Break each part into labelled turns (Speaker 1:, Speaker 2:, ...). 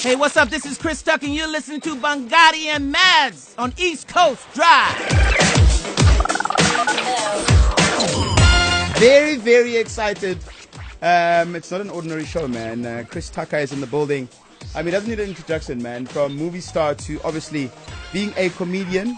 Speaker 1: Hey, what's up? This is Chris Tuck, and you're listening to Bangadi and Mads on East Coast Drive.
Speaker 2: Very, very excited. It's not an ordinary show, man. Chris Tucker is in the building. I mean, doesn't need an introduction, man. From movie star to obviously being a comedian.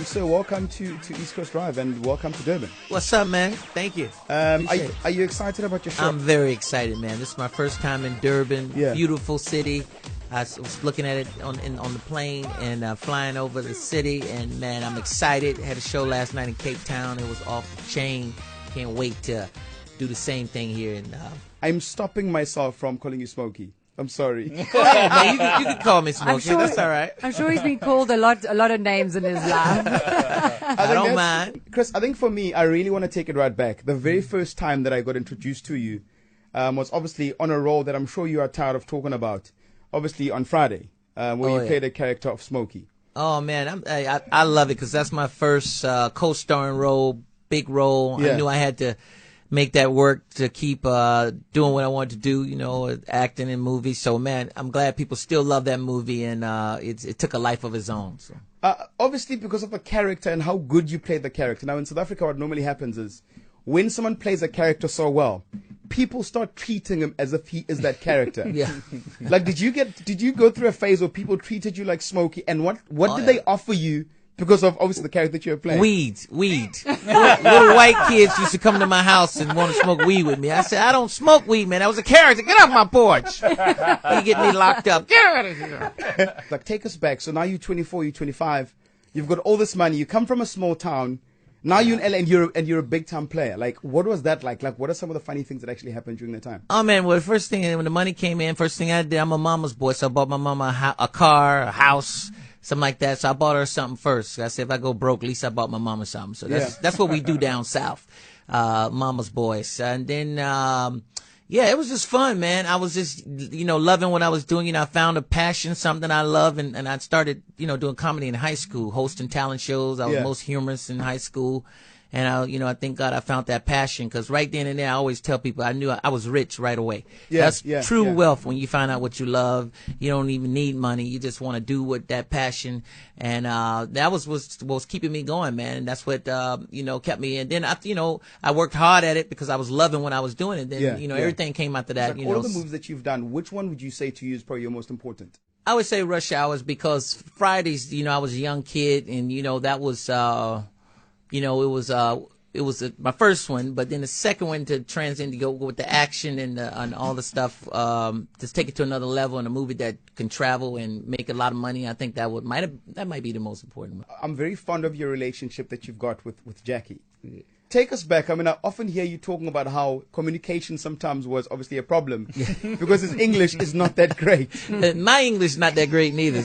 Speaker 2: So welcome to East Coast Drive and welcome to Durban.
Speaker 1: What's up, man? Thank you.
Speaker 2: Are you excited about your show?
Speaker 1: I'm very excited, man. This is my first time in Durban.
Speaker 2: Yeah.
Speaker 1: Beautiful city. I was looking at it on the plane and flying over the city, and man, I'm excited. Had a show last night in Cape Town. It was off the chain. Can't wait to do the same thing here. And
Speaker 2: I'm stopping myself from calling you Smokey. I'm sorry.
Speaker 1: Go ahead, man. You can call me Smokey. That's all right.
Speaker 3: I'm sure he's been called a lot of names in his life.
Speaker 1: I don't mind.
Speaker 2: Chris, I think for me, I really want to take it right back. The very first time that I got introduced to you was obviously on a role that I'm sure you are tired of talking about. Obviously on Friday, where you played a character of Smokey.
Speaker 1: Oh man, I love it because that's my first co-starring role, big role.
Speaker 2: Yeah.
Speaker 1: I knew I had to make that work to keep doing what I wanted to do, you know, acting in movies. So man, I'm glad people still love that movie, and it took a life of its own. So.
Speaker 2: Obviously because of the character and how good you played the character. Now in South Africa, what normally happens is when someone plays a character so well, people start treating him as if he is that character.
Speaker 1: Yeah.
Speaker 2: Like, did you go through a phase where people treated you like Smokey, and what did they offer you because of obviously the character that you were playing?
Speaker 1: Weed. Little white kids used to come to my house and want to smoke weed with me. I said, I don't smoke weed, man. That was a character. Get off my porch. You get me locked up. Get out of here.
Speaker 2: Like, take us back. So now you're 24, you're 25. You've got all this money. You come from a small town. Now you're in LA and you're a big time player. Like, what was that like? Like, what are some of the funny things that actually happened during that time?
Speaker 1: Oh man, well, the first thing when the money came in, first thing I did, I'm a mama's boy, so I bought my mama a car, a house, something like that. So I bought her something first. I said if I go broke, at least I bought my mama something. So that's what we do down south, mama's boys. And then yeah, it was just fun, man. I was just, loving what I was doing. I found a passion, something I love, and I started, doing comedy in high school, hosting talent shows. I was most humorous in high school. And I thank God I found that passion, because right then and there, I always tell people I knew I was rich right away. That's true wealth when you find out what you love. You don't even need money. You just want to do what that passion. And that was keeping me going, man. And that's what kept me. And then I worked hard at it because I was loving what I was doing. And then everything came after that.
Speaker 2: Like all of the moves that you've done, which one would you say to you is probably your most important?
Speaker 1: I would say Rush Hours, because Fridays, I was a young kid, and that was. It was my first one, but then the second one to transcend to go with the action and all the stuff, just take it to another level in a movie that can travel and make a lot of money. I think that might be the most important one.
Speaker 2: I'm very fond of your relationship that you've got with Jackie. Take us back. I mean, I often hear you talking about how communication sometimes was obviously a problem because his English is not that great.
Speaker 1: My English is not that great neither.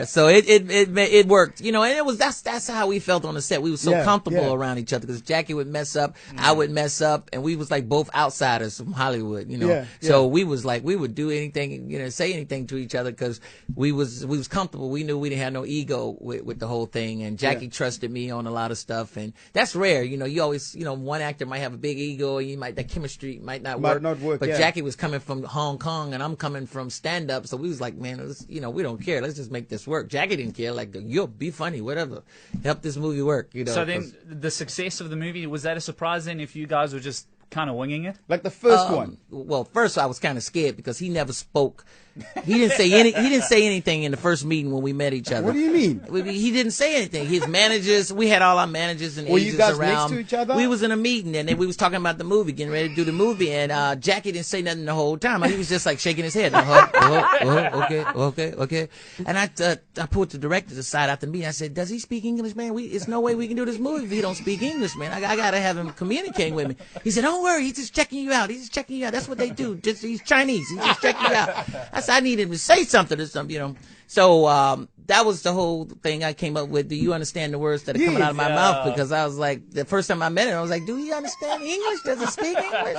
Speaker 1: So it worked, and that's how we felt on the set. We were so comfortable around each other because Jackie would mess up, I would mess up, and we was like both outsiders from Hollywood, So we was like, we would do anything, say anything to each other because we was comfortable. We knew we didn't have no ego with the whole thing, and Jackie trusted me on a lot of stuff, and that's rare. You always, one actor might have a big ego, and that chemistry might not work. But Jackie was coming from Hong Kong, and I'm coming from stand up, so we was like, man, we don't care. Let's just make this work. Jackie didn't care. Like, you'll be funny, whatever. Help this movie work.
Speaker 4: So then, the success of the movie, was that a surprise then? If you guys were just kind of winging it,
Speaker 2: like the first one?
Speaker 1: Well, first I was kind of scared because he never spoke. He didn't say anything in the first meeting when we met each other.
Speaker 2: What do you mean?
Speaker 1: He didn't say anything. His managers, we had all our managers and agents around.
Speaker 2: Were you guys next to each other?
Speaker 1: We was in a meeting, and then we was talking about the movie, getting ready to do the movie, and Jackie didn't say nothing the whole time. He was just like shaking his head. Okay. And I pulled the director aside after the meeting. I said, does he speak English, man? It's no way we can do this movie if he don't speak English, man. I got to have him communicating with me. He said, don't worry, he's just checking you out. That's what they do. He's Chinese. He's just checking you out. I said, I need him to say something or something, So that was the whole thing I came up with. Do you understand the words that are coming out of my mouth? Because I was like, the first time I met him, I was like, do he understand English? Does he speak English?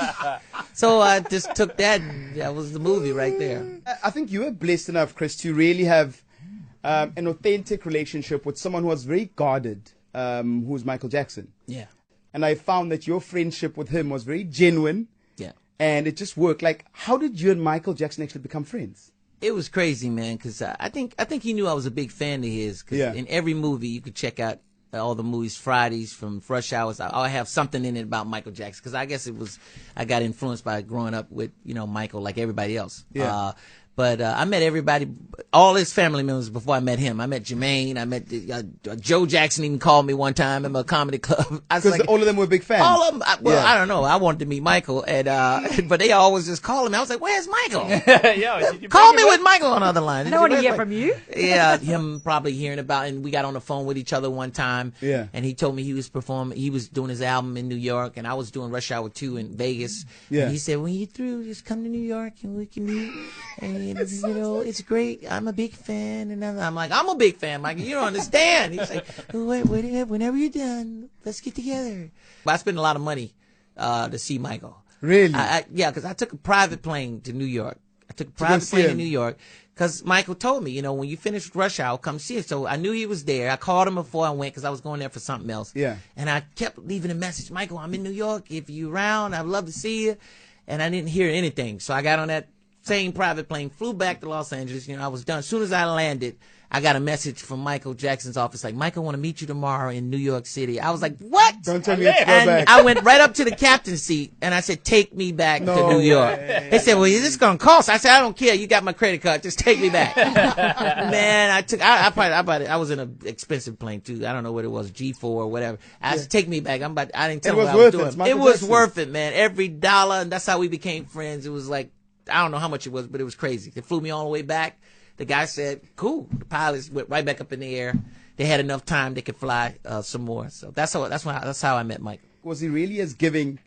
Speaker 1: So I just took that. That was the movie right there.
Speaker 2: I think you were blessed enough, Chris, to really have an authentic relationship with someone who was very guarded, who's Michael Jackson.
Speaker 1: Yeah.
Speaker 2: And I found that your friendship with him was very genuine.
Speaker 1: Yeah.
Speaker 2: And it just worked. Like, how did you and Michael Jackson actually become friends?
Speaker 1: It was crazy, man, because I think he knew I was a big fan of his. Cause
Speaker 2: Yeah.
Speaker 1: in every movie, you could check out all the movies Fridays from Rush Hours. I'll have something in it about Michael Jackson, because I guess I got influenced by growing up with, Michael like everybody else.
Speaker 2: Yeah.
Speaker 1: But I met everybody, all his family members before I met him. I met Jermaine. I met Joe Jackson. Even called me one time at a comedy club. I was
Speaker 2: Because
Speaker 1: like,
Speaker 2: all of them were big fans.
Speaker 1: all of them.
Speaker 2: Yeah.
Speaker 1: I don't know. I wanted to meet Michael, and but they always just calling me. I was like, "Where's Michael?
Speaker 4: Yeah, did you
Speaker 1: Call
Speaker 4: bring
Speaker 1: me
Speaker 4: him
Speaker 1: with
Speaker 4: up?
Speaker 1: Michael on the other line."
Speaker 3: I don't want to hear from you.
Speaker 1: Yeah, him probably hearing about, and we got on the phone with each other one time.
Speaker 2: Yeah.
Speaker 1: And he told me he was performing, he was doing his album in New York, and I was doing Rush Hour 2 in Vegas.
Speaker 2: Yeah.
Speaker 1: And he said, when you're through, just come to New York and we can meet. And, it's great. I'm a big fan. And I'm like, I'm a big fan, Michael. You don't understand. He's like, wait, whenever you're done, let's get together. But I spent a lot of money to see Michael.
Speaker 2: Really?
Speaker 1: Yeah, because I took a private plane to New York. I took a
Speaker 2: go
Speaker 1: private
Speaker 2: see
Speaker 1: plane to
Speaker 2: him.
Speaker 1: New York because Michael told me, when you finish Rush Hour, come see it. So I knew he was there. I called him before I went because I was going there for something else.
Speaker 2: Yeah.
Speaker 1: And I kept leaving a message, Michael, I'm in New York. If you're around, I'd love to see you. And I didn't hear anything. So I got on that same private plane, flew back to Los Angeles. I was done. As soon as I landed, I got a message from Michael Jackson's office, like, Michael, want to meet you tomorrow in New York City. I was like, what?
Speaker 2: Don't tell me you have to go
Speaker 1: And
Speaker 2: back.
Speaker 1: I went right up to the captain's seat and I said, take me back to
Speaker 2: No
Speaker 1: New York.
Speaker 2: way.
Speaker 1: They said, well, is this going to cost? I said, I don't care. You got my credit card. Just take me back. Man, I was in an expensive plane too. I don't know what it was, G4 or whatever. I said, take me back. I didn't tell
Speaker 2: It
Speaker 1: them
Speaker 2: was
Speaker 1: what I was
Speaker 2: worth it.
Speaker 1: doing.
Speaker 2: It's Michael
Speaker 1: It was
Speaker 2: Jackson.
Speaker 1: worth it, man. Every dollar. And that's how we became friends. It was like, I don't know how much it was, but it was crazy. They flew me all the way back. The guy said, cool. The pilots went right back up in the air. They had enough time they could fly some more. So that's how I met Mike.
Speaker 2: Was he really as giving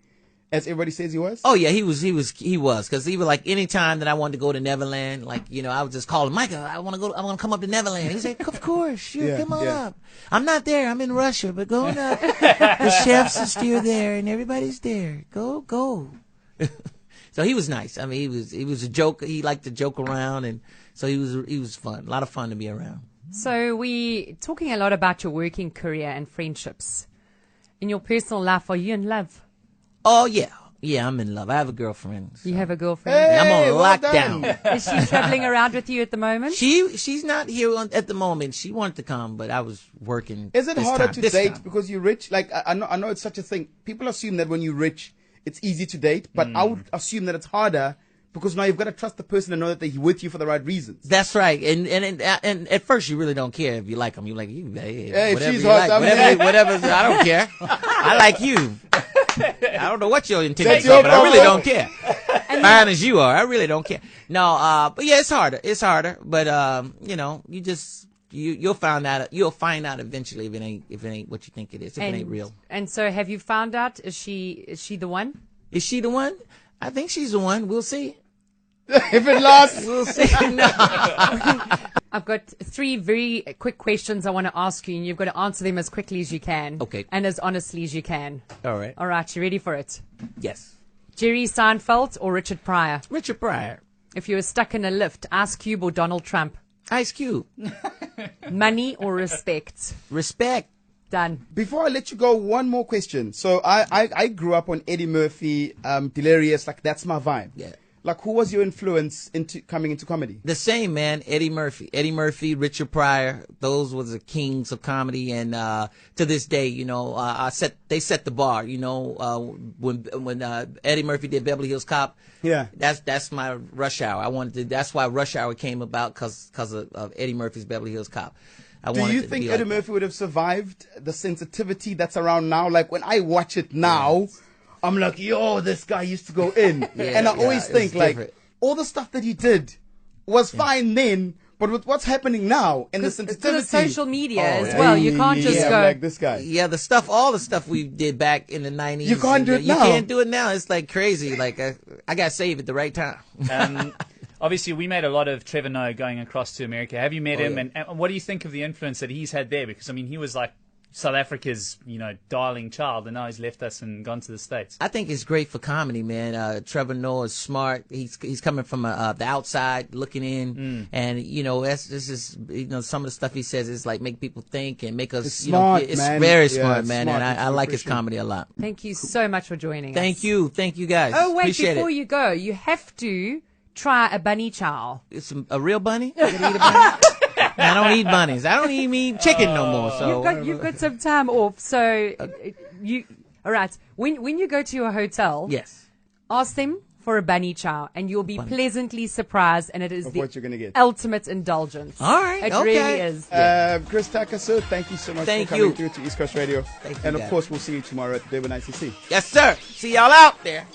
Speaker 2: as everybody says he was?
Speaker 1: Oh yeah, he was because he was like any time that I wanted to go to Neverland, like I would just call him, Michael, I want to come up to Neverland. He said, of course, sure,
Speaker 2: Yeah,
Speaker 1: come on
Speaker 2: yeah.
Speaker 1: up. I'm not there, I'm in Russia, but go on up. The chefs are still there and everybody's there. Go. So he was nice. I mean, he was a joke. He liked to joke around, and so he was fun. A lot of fun to be around.
Speaker 3: So we talking a lot about your working career and friendships. In your personal life, are you in love?
Speaker 1: Oh yeah, I'm in love. I have a girlfriend. So.
Speaker 3: You have a girlfriend?
Speaker 2: Hey,
Speaker 1: I'm on
Speaker 2: well
Speaker 1: lockdown.
Speaker 2: done.
Speaker 3: Is she traveling around with you at the moment?
Speaker 1: She's not here at the moment. She wanted to come, but I was working.
Speaker 2: Is it
Speaker 1: this
Speaker 2: harder
Speaker 1: time-
Speaker 2: to
Speaker 1: this
Speaker 2: date
Speaker 1: time.
Speaker 2: because you're rich? Like I know it's such a thing. People assume that when you're rich, it's easy to date, but I would assume that it's harder because now you've got to trust the person and know that they're with you for the right reasons.
Speaker 1: That's right, and at first you really don't care if you like them. You're like, hey,
Speaker 2: Hey,
Speaker 1: whatever
Speaker 2: she's
Speaker 1: you
Speaker 2: hot,
Speaker 1: like,
Speaker 2: I'm
Speaker 1: whatever,
Speaker 2: here.
Speaker 1: I don't care. I like you. I don't know what your intentions
Speaker 2: That's your
Speaker 1: are, but I really
Speaker 2: problem.
Speaker 1: don't care. Fine as you are, I really don't care. No, but yeah, it's harder. It's harder, but you just you'll find out. You'll find out eventually if it ain't what you think it is. If it ain't real.
Speaker 3: And so have you found out, is she the one?
Speaker 1: Is she the one? I think she's the one. We'll see.
Speaker 2: If it lasts,
Speaker 1: We'll see. No.
Speaker 3: I've got 3 very quick questions I want to ask you, and you've got to answer them as quickly as you can.
Speaker 1: Okay.
Speaker 3: And as honestly as you can.
Speaker 1: All right.
Speaker 3: All right, you ready for it?
Speaker 1: Yes.
Speaker 3: Jerry Seinfeld or Richard Pryor?
Speaker 1: Richard Pryor.
Speaker 3: If you were stuck in a lift, Ice Cube or Donald Trump?
Speaker 1: Ice Cube.
Speaker 3: Money or respect?
Speaker 1: Respect.
Speaker 3: Done.
Speaker 2: before I let you go, one more question. So I grew up on Eddie Murphy, Delirious, like that's my vibe.
Speaker 1: Yeah.
Speaker 2: Like who was your influence into coming into comedy?
Speaker 1: The same, man. Eddie Murphy, Richard Pryor. Those were the kings of comedy, and to this day, they set the bar. When Eddie Murphy did Beverly Hills Cop.
Speaker 2: Yeah.
Speaker 1: That's my Rush Hour. That's why Rush Hour came about because of Eddie Murphy's Beverly Hills Cop.
Speaker 2: Do you think Eddie Murphy would have survived the sensitivity that's around now? Like when I watch it now, I'm like, yo, this guy used to go in. And I always
Speaker 1: it was
Speaker 2: think like
Speaker 1: different.
Speaker 2: all the stuff that he did was fine then, but with what's happening now and the
Speaker 3: Because
Speaker 2: sensitivity.
Speaker 3: of social media as well. You can't just
Speaker 2: I'm
Speaker 3: go.
Speaker 2: like this guy.
Speaker 1: Yeah, all the stuff we did back in the 90s.
Speaker 2: You can't do it
Speaker 1: You
Speaker 2: now.
Speaker 1: can't do it now. It's like crazy. Like I got saved at the right time.
Speaker 4: Obviously, we made a lot of Trevor Noah going across to America. Have you met him?
Speaker 1: yeah.
Speaker 4: And what do you think of the influence that he's had there? Because, I mean, he was like South Africa's, darling child, and now he's left us and gone to the States.
Speaker 1: I think it's great for comedy, man. Trevor Noah is smart. He's coming from the outside looking in, and this is some of the stuff he says is like make people think and make us.
Speaker 2: It's smart,
Speaker 1: it's
Speaker 2: man.
Speaker 1: very
Speaker 2: Yeah,
Speaker 1: smart,
Speaker 2: it's
Speaker 1: man.
Speaker 2: smart.
Speaker 1: And
Speaker 2: It's
Speaker 1: I like his
Speaker 2: refreshing.
Speaker 1: comedy a lot.
Speaker 3: Thank you so much for joining us.
Speaker 1: Thank you guys.
Speaker 3: Oh, wait,
Speaker 1: Appreciate
Speaker 3: before
Speaker 1: it.
Speaker 3: you go, you have to try a bunny chow.
Speaker 1: It's a real bunny? I can eat a bunny? I don't eat bunnies. I don't even eat chicken no more. So
Speaker 3: You've got some time off, so all right. When you go to your hotel,
Speaker 1: yes,
Speaker 3: ask them for a bunny chow, and you'll be pleasantly surprised. And it is
Speaker 2: what you're gonna get.
Speaker 3: ultimate indulgence.
Speaker 1: All right,
Speaker 3: it
Speaker 1: okay.
Speaker 3: really is.
Speaker 2: Chris Takaso, thank you so much
Speaker 1: Thank
Speaker 2: for coming
Speaker 1: you.
Speaker 2: through to East Coast Radio.
Speaker 1: Thank you,
Speaker 2: And of
Speaker 1: guys.
Speaker 2: course, we'll see you tomorrow at Durban ICC.
Speaker 1: yes, sir. See y'all out there.